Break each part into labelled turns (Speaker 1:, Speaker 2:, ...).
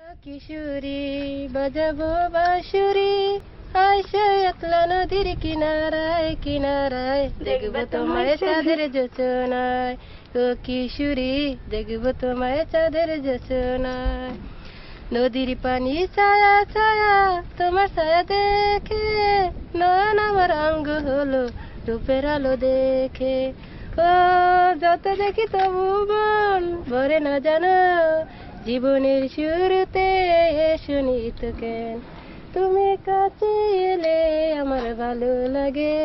Speaker 1: কিশোরী বাজাবো বাঁশুরি আইসা একলা নদীর কিনারায় কিনারায় দেখবো তোমায় চাঁদের জোছনায় ও কিশোরী দেখবো তোমায় চাঁদের জোছনায় নদীর পানি ছায়া ছায়া তোমার ছায়া দেখে নয়ন আমার অঙ্গ হলো রূপের আলো দেখে ও যত দেখি তবু মন ভরে না জানো জীবনের শুরুতে শুনি তো কেন তুমি কাছে এলে আমার ভালো লাগে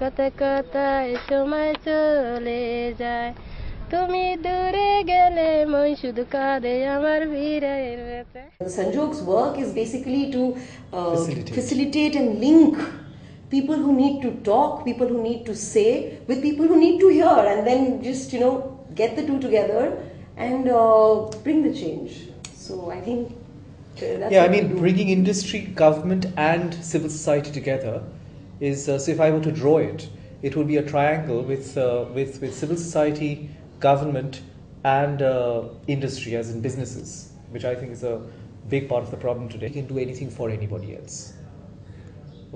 Speaker 1: কথা কথায় সময় চলে যায় তুমি দূরে গেলে মন শুধু কাঁদে আমার ভিড়ের ব্যথা
Speaker 2: Sanjog's work is basically to facilitate and link people who need to talk, people who need to say, with people who need to hear, and then just get the two together and bring the change. So I think that's
Speaker 3: bringing industry, government, and civil society together is so. If I were to draw it, it would be a triangle with civil society, government, and industry, as in businesses, which I think is a big part of the problem today. We can do anything for anybody else.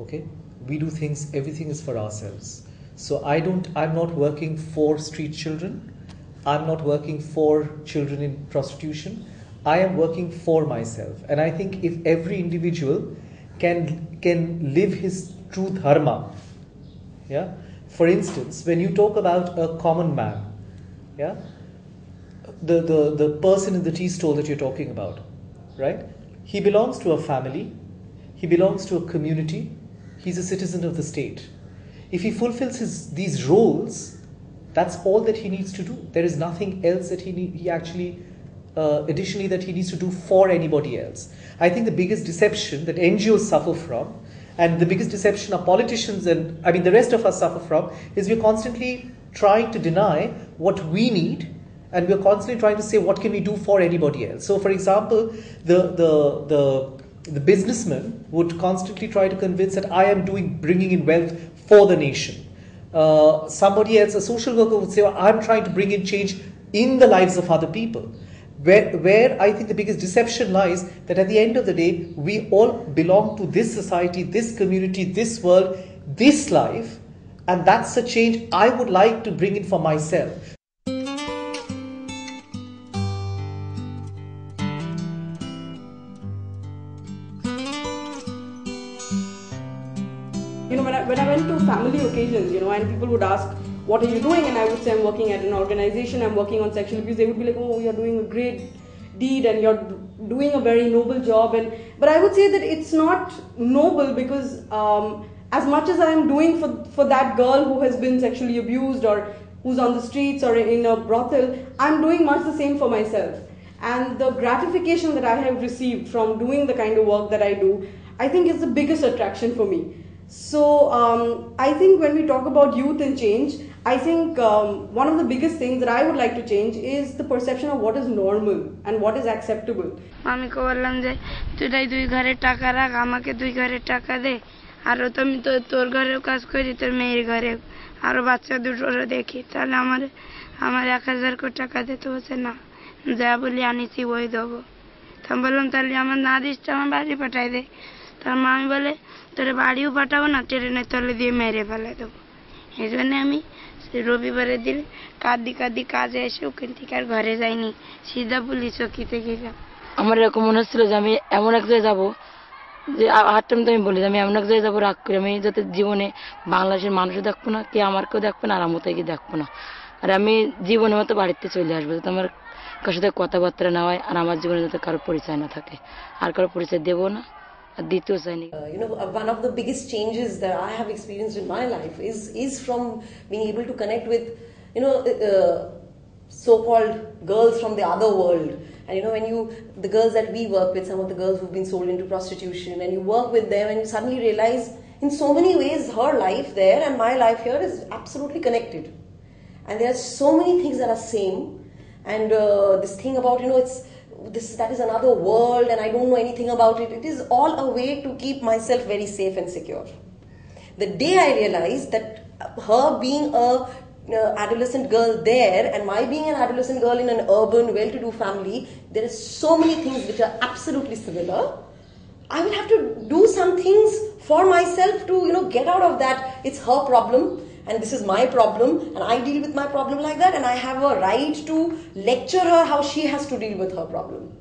Speaker 3: Okay, we do things. Everything is for ourselves. So I'm not working for street children. I'm not working for children in prostitution. I am working for myself, and I think if every individual can live his true dharma, yeah. For instance, when you talk about a common man, yeah, the person in the tea stall that you're talking about, right? He belongs to a family, he belongs to a community, he's a citizen of the state. If he fulfills these roles, that's all that he needs to do. There is nothing else that he actually additionally that he needs to do for anybody else. I think the biggest deception that NGOs suffer from, and the biggest deception our politicians and the rest of us suffer from, is we're constantly trying to deny what we need, and we're constantly trying to say what can we do for anybody else. So for example, the businessman would constantly try to convince that I am bringing in wealth for the nation. Somebody else, a social worker, would say, well, I'm trying to bring in change in the lives of other people. Where I think the biggest deception lies, that at the end of the day, we all belong to this society, this community, this world, this life, and that's a change I would like to bring in for myself.
Speaker 4: When I went to family occasions, and people would ask, what are you doing? And I would say, I'm working at an organization, I'm working on sexual abuse. They would be like, oh, you're doing a great deed and you're doing a very noble job. But I would say that it's not noble, because as much as I am doing for that girl who has been sexually abused or who's on the streets or in a brothel, I'm doing much the same for myself. And the gratification that I have received from doing the kind of work that I do, I think is the biggest attraction for me. So I think when we talk about youth and change, I think one of the biggest things that I would like to change is the perception of what is normal and what is acceptable.
Speaker 1: আমি বললাম যে তুই দুই ঘরের টাকা রাখ, আমাকে দুই ঘরের টাকা দে, আর আমি তো তোর ঘরেও কাজ করি, তোর মেয়ের ঘরে আরো বাচ্চা দুটোরও দেখি, তাহলে আমার 1000 কোটি টাকা দিতে হচ্ছে না, যা বলি আনিছি ওই দেবো। তো আমি বললাম তাহলে আমার না দিস তো আমার বাড়ি পাঠাই দে। তার মামি বলে তোর বাড়িও পাঠাবো না, ট্রেনের তলে দিয়ে মেরে ফেলে দেবো। এই জন্য আমি রবিবারের দিন কাঁদি কাজে এসে ওখান থেকে আর ঘরে যাইনি, সিধা পুলিশ চৌকিতে গেলাম।
Speaker 5: আমার এরকম মনে হচ্ছিল যে আমি এমন এক জায়গায় যাবো, যে হাঁটতাম তো আমি বলি যে আমি এমন এক জায়গায় যাবো রাগ করে, আমি যাতে জীবনে বাংলাদেশের মানুষও দেখবো না, কে আমার কেউ দেখবো না, আর আমার গিয়ে দেখবো না, আর আমি জীবনের মতো বাড়িতে চলে আসবো, যাতে আমার কার সাথে কথাবার্তা না হয়, আর আমার জীবনে যাতে কারো পরিচয় না থাকে, আর কারো পরিচয় দেবো না।
Speaker 2: One of the biggest changes that I have experienced in my life is from being able to connect with so-called girls from the other world. And when the girls that we work with, some of the girls who've been sold into prostitution, and you work with them and you suddenly realize in so many ways her life there and my life here is absolutely connected, and there are so many things that are same. And this thing about that is another world and I don't know anything about it. It is all a way to keep myself very safe and secure. The day I realized that her being a adolescent girl there and my being an adolescent girl in an urban, well-to-do family, there are so many things which are absolutely similar. I will have to do some things for myself to, get out of that. It's her problem and this is my problem and I deal with my problem like that and I have a right to lecture her how she has to deal with her problem.